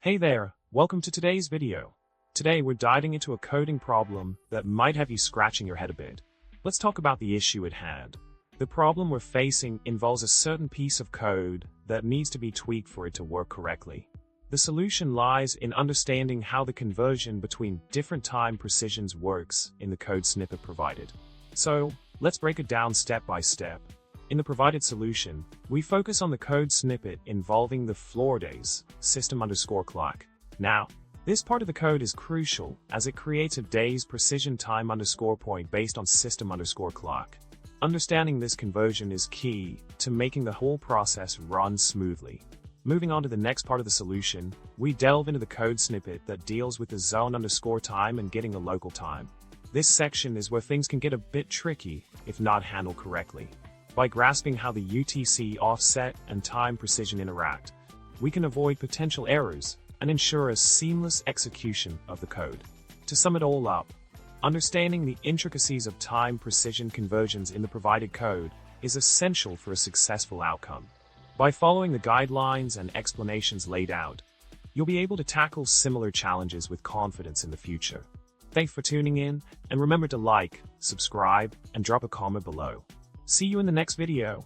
Hey there, welcome to today's video. Today we're diving into a coding problem that might have you scratching your head a bit. Let's talk about the issue at hand. The problem we're facing involves a certain piece of code that needs to be tweaked for it to work correctly. The solution lies in understanding how the conversion between different time precisions works in the code snippet provided. So, let's break it down step by step. In the provided solution, we focus on the code snippet involving the floordays, system_clock. Now, this part of the code is crucial as it creates a day's precision time underscore point based on system_clock. Understanding this conversion is key to making the whole process run smoothly. Moving on to the next part of the solution, we delve into the code snippet that deals with the zone_time and getting the local time. This section is where things can get a bit tricky if not handled correctly. By grasping how the UTC offset and time precision interact, we can avoid potential errors and ensure a seamless execution of the code. To sum it all up, understanding the intricacies of time precision conversions in the provided code is essential for a successful outcome. By following the guidelines and explanations laid out, you'll be able to tackle similar challenges with confidence in the future. Thanks for tuning in, and remember to like, subscribe, and drop a comment below. See you in the next video.